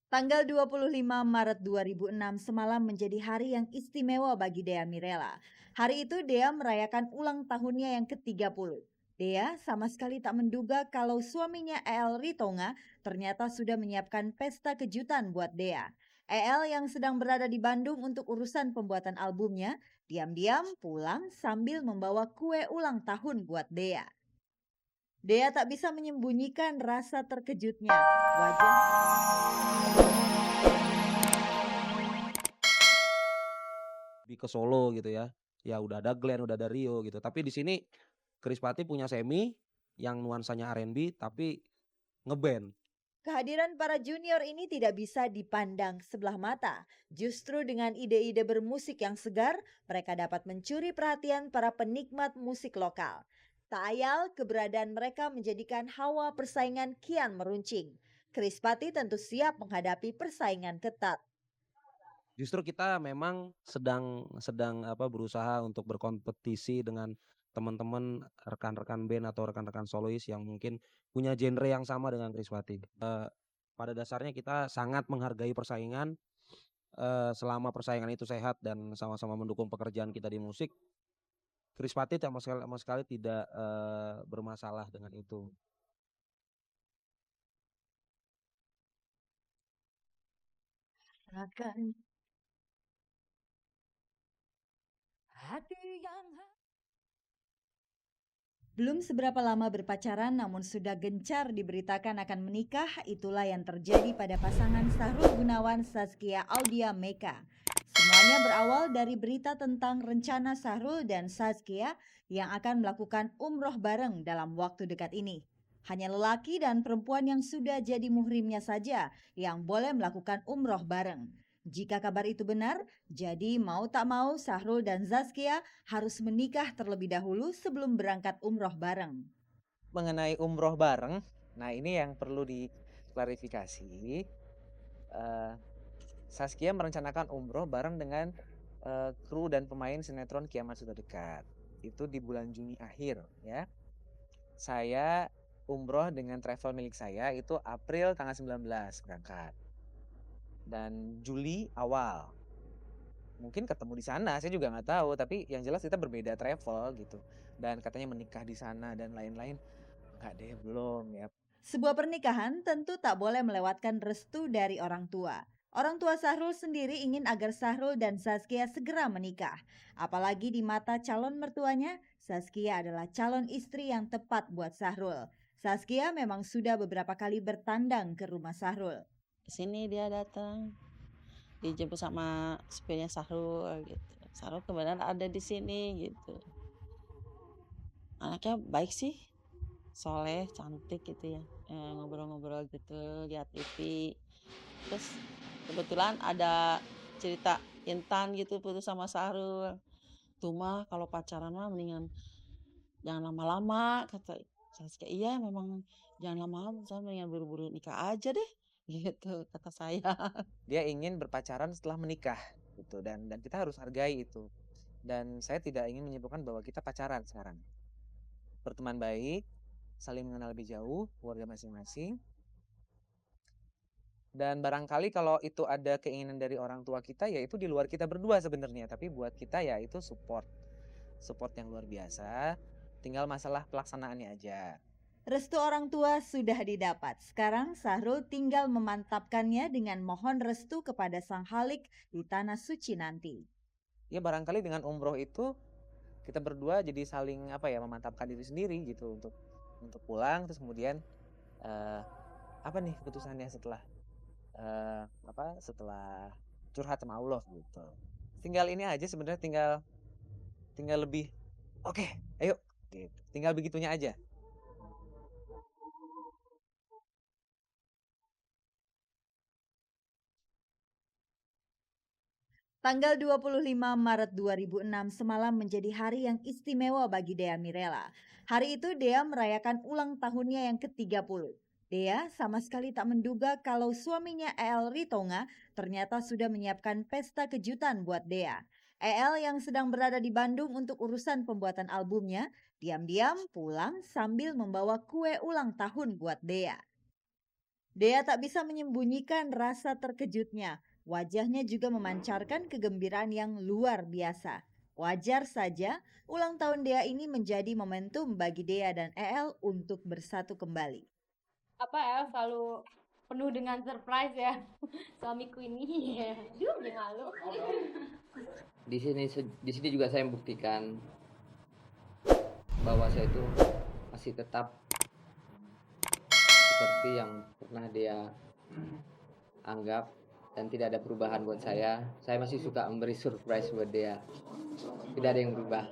Tanggal 25 Maret 2006 semalam menjadi hari yang istimewa bagi Dea Mirela. Hari itu Dea merayakan ulang tahunnya yang ke-30. Dea sama sekali tak menduga kalau suaminya El Ritonga ternyata sudah menyiapkan pesta kejutan buat Dea. El yang sedang berada di Bandung untuk urusan pembuatan albumnya, diam-diam pulang sambil membawa kue ulang tahun buat Dea. Dea tak bisa menyembunyikan rasa terkejutnya. Wajah Lebih ke Solo gitu ya. Ya udah ada Glenn, udah ada Rio gitu. Tapi di sini Krispati punya Semi yang nuansanya R&B tapi ngeband. Kehadiran para junior ini tidak bisa dipandang sebelah mata. Justru dengan ide-ide bermusik yang segar, mereka dapat mencuri perhatian para penikmat musik lokal. Tak ayal, keberadaan mereka menjadikan hawa persaingan kian meruncing. Krispati tentu siap menghadapi persaingan ketat. Justru kita memang sedang sedang apa, berusaha untuk berkompetisi dengan teman-teman, rekan-rekan band atau rekan-rekan solois yang mungkin punya genre yang sama dengan Krispati. Pada dasarnya kita sangat menghargai persaingan, selama persaingan itu sehat dan sama-sama mendukung pekerjaan kita di musik, Krispati sama sekali tidak, bermasalah dengan itu. Akan hati yang Belum seberapa lama berpacaran namun sudah gencar diberitakan akan menikah, itulah yang terjadi pada pasangan Sahrul Gunawan Saskia Audia Meka. Semuanya berawal dari berita tentang rencana Sahrul dan Saskia yang akan melakukan umroh bareng dalam waktu dekat ini. Hanya lelaki dan perempuan yang sudah jadi muhrimnya saja yang boleh melakukan umroh bareng. Jika kabar itu benar, jadi mau tak mau Sahrul dan Zaskia harus menikah terlebih dahulu sebelum berangkat umroh bareng. Mengenai umroh bareng, nah ini yang perlu diklarifikasi. Eh, Saskia merencanakan umroh bareng dengan kru dan pemain sinetron Kiamat Sudah Dekat. Itu di bulan Juni akhir ya. Saya umroh dengan travel milik saya itu April tanggal 19 berangkat. Dan Juli awal. Mungkin ketemu di sana, saya juga nggak tahu. Tapi yang jelas kita berbeda travel gitu. Dan katanya menikah di sana dan lain-lain. Nggak deh, belum ya. Sebuah pernikahan tentu tak boleh melewatkan restu dari orang tua. Orang tua Sahrul sendiri ingin agar Sahrul dan Saskia segera menikah. Apalagi di mata calon mertuanya, Saskia adalah calon istri yang tepat buat Sahrul. Saskia memang sudah beberapa kali bertandang ke rumah Sahrul. Ke sini dia datang, dijemput sama supirnya Sahrul gitu. Sahrul kebetulan ada di sini gitu. Anaknya baik sih, soleh, cantik gitu ya. Ngobrol-ngobrol gitu, lihat TV. Terus kebetulan ada cerita Intan gitu putus sama Sahrul. Tuh mah kalau pacaran mah mendingan jangan lama-lama kata Saskia. Iya memang jangan lama-lama, saya mendingan buru-buru nikah aja deh gitu kata saya. Dia ingin berpacaran setelah menikah gitu dan kita harus hargai itu. Dan saya tidak ingin menyimpulkan bahwa kita pacaran sekarang. Berteman baik, saling mengenal lebih jauh, keluarga masing-masing. Dan barangkali kalau itu ada keinginan dari orang tua kita ya itu di luar kita berdua sebenarnya, tapi buat kita ya itu support. Support yang luar biasa. Tinggal masalah pelaksanaannya aja. Restu orang tua sudah didapat. Sekarang Sahrul tinggal memantapkannya dengan mohon restu kepada Sang Halik di tanah suci nanti. Ya barangkali dengan umroh itu kita berdua jadi saling apa ya memantapkan diri sendiri gitu untuk pulang terus kemudian eh, apa nih keputusannya setelah setelah curhat sama Allah gitu. Tinggal ini aja sebenarnya tinggal tinggal lebih oke, ayo gitu. Tinggal begitunya aja. Tanggal 25 Maret 2006 semalam menjadi hari yang istimewa bagi Dea Mirela. Hari itu Dea merayakan ulang tahunnya yang ke-30. Dea sama sekali tak menduga kalau suaminya El Ritonga ternyata sudah menyiapkan pesta kejutan buat Dea. El yang sedang berada di Bandung untuk urusan pembuatan albumnya, diam-diam pulang sambil membawa kue ulang tahun buat Dea. Dea tak bisa menyembunyikan rasa terkejutnya. Wajahnya juga memancarkan kegembiraan yang luar biasa. Wajar saja, ulang tahun Dea ini menjadi momentum bagi Dea dan EL untuk bersatu kembali. El selalu penuh dengan surprise ya. Suamiku ini ya. Dia malu. Di sini juga saya membuktikan bahwa saya itu masih tetap seperti yang pernah dia anggap dan tidak ada perubahan buat saya. Saya masih suka memberi surprise buat dia. Tidak ada yang berubah.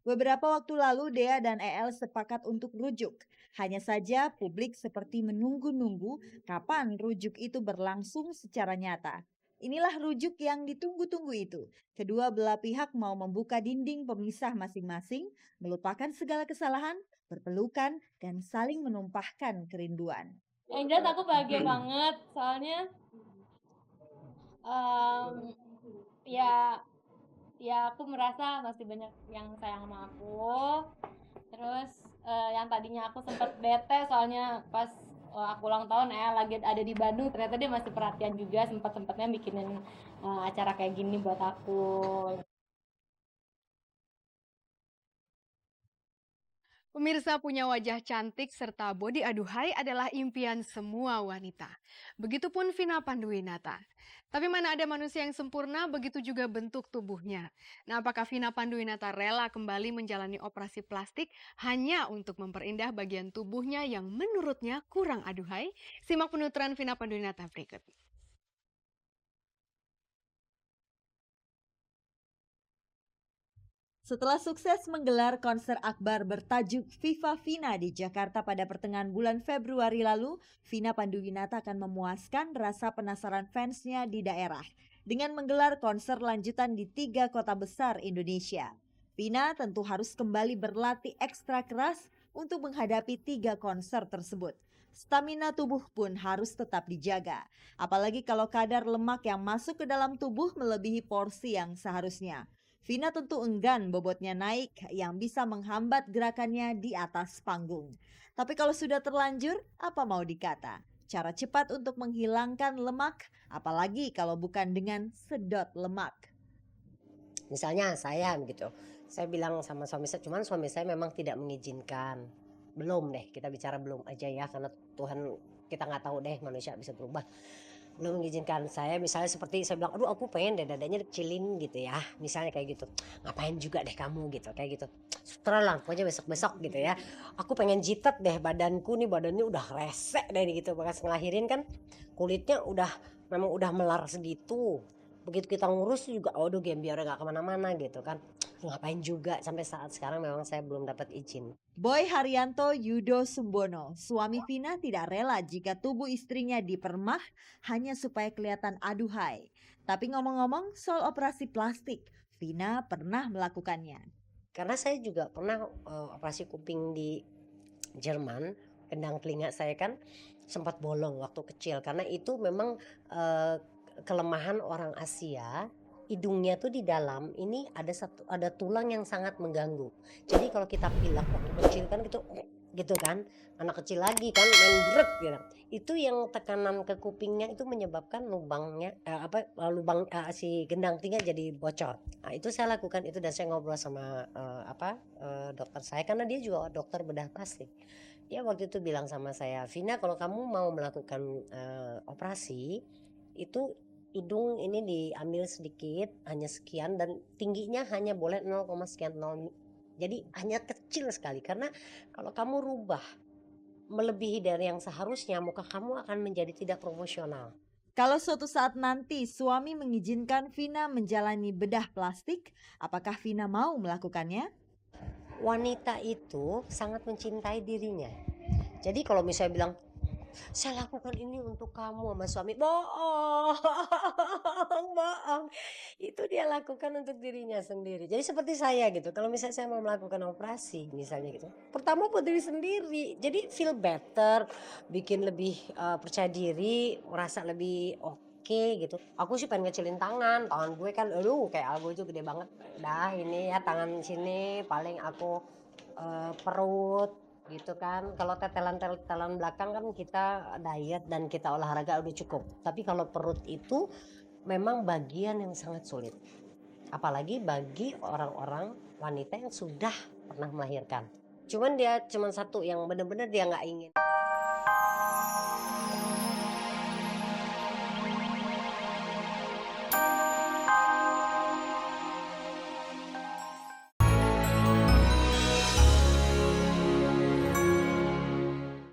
Beberapa waktu lalu Dea dan EL sepakat untuk rujuk. Hanya saja publik seperti menunggu-nunggu kapan rujuk itu berlangsung secara nyata. Inilah rujuk yang ditunggu-tunggu itu. Kedua belah pihak mau membuka dinding pemisah masing-masing, melupakan segala kesalahan, berpelukan, dan saling menumpahkan kerinduan. Yang jelas aku bahagia banget soalnya ya aku merasa masih banyak yang sayang sama aku. Terus yang tadinya aku sempat bete soalnya pas aku ulang tahun lagi ada di Bandung, ternyata dia masih perhatian juga, sempat-sempatnya bikinin acara kayak gini buat aku. Pemirsa, punya wajah cantik serta bodi aduhai adalah impian semua wanita. Begitupun Vina Panduwinata. Tapi mana ada manusia yang sempurna, begitu juga bentuk tubuhnya. Nah, apakah Vina Panduwinata rela kembali menjalani operasi plastik hanya untuk memperindah bagian tubuhnya yang menurutnya kurang aduhai? Simak penuturan Vina Panduwinata berikut. Setelah sukses menggelar konser akbar bertajuk Viva Vina di Jakarta pada pertengahan bulan Februari lalu, Vina Panduwinata akan memuaskan rasa penasaran fansnya di daerah dengan menggelar konser lanjutan di 3 kota besar Indonesia. Vina tentu harus kembali berlatih ekstra keras untuk menghadapi 3 konser tersebut. Stamina tubuh pun harus tetap dijaga, apalagi kalau kadar lemak yang masuk ke dalam tubuh melebihi porsi yang seharusnya. Vina tentu enggan bobotnya naik yang bisa menghambat gerakannya di atas panggung. Tapi kalau sudah terlanjur, apa mau dikata? Cara cepat untuk menghilangkan lemak, apalagi kalau bukan dengan sedot lemak. Misalnya saya gitu, saya bilang sama suami saya, cuman suami saya memang tidak mengizinkan. Belum deh, kita bicara belum aja ya, karena Tuhan kita nggak tahu deh manusia bisa berubah. Belum mengizinkan saya, misalnya seperti saya bilang, aduh aku pengen deh dadanya dikecilin gitu ya, misalnya kayak gitu. Ngapain juga deh kamu gitu, kayak gitu. Terang pokoknya besok-besok gitu ya. Aku pengen jitet deh badanku nih, badannya udah resek deh gitu. Bekas ngelahirin kan kulitnya memang udah melar segitu. Begitu kita ngurus juga, aduh biar gak kemana-mana gitu kan. Ngapain juga, sampai saat sekarang memang saya belum dapat izin. Boy Haryanto Yudo Sumbono, suami Vina tidak rela jika tubuh istrinya dipermah hanya supaya kelihatan aduhai. Tapi ngomong-ngomong soal operasi plastik, Vina pernah melakukannya. Karena saya juga pernah operasi kuping di Jerman, kendang telinga saya kan sempat bolong waktu kecil. Karena itu memang kelemahan orang Asia. Hidungnya tuh di dalam ini ada tulang yang sangat mengganggu. Jadi kalau kita pilek waktu kecil kan gitu kan, anak kecil lagi kan main brek gitu. Itu yang tekanan ke kupingnya itu menyebabkan lubang si gendang telinga jadi bocor. Nah, itu saya lakukan itu dan saya ngobrol sama dokter saya karena dia juga dokter bedah plastik. Dia waktu itu bilang sama saya, "Vina, kalau kamu mau melakukan operasi itu hidung ini diambil sedikit, hanya sekian dan tingginya hanya boleh 0, sekian 0. Jadi hanya kecil sekali karena kalau kamu rubah melebihi dari yang seharusnya, muka kamu akan menjadi tidak proporsional." Kalau suatu saat nanti suami mengizinkan Vina menjalani bedah plastik, apakah Vina mau melakukannya? Wanita itu sangat mencintai dirinya. Jadi kalau misalnya bilang, "Saya lakukan ini untuk kamu," sama suami, bohong. Itu dia lakukan untuk dirinya sendiri. Jadi seperti saya gitu, kalau misalnya saya mau melakukan operasi misalnya gitu, pertama buat diri sendiri, jadi feel better, bikin lebih percaya diri, merasa lebih oke gitu. Aku sih pengen ngecilin tangan gue kan kayak algo itu gede banget. Dah ini ya tangan sini paling aku perut, gitu kan. Kalau tetelan-tetelan belakang kan kita diet dan kita olahraga udah cukup. Tapi kalau perut itu memang bagian yang sangat sulit. Apalagi bagi orang-orang wanita yang sudah pernah melahirkan. Cuman satu yang benar-benar dia nggak ingin.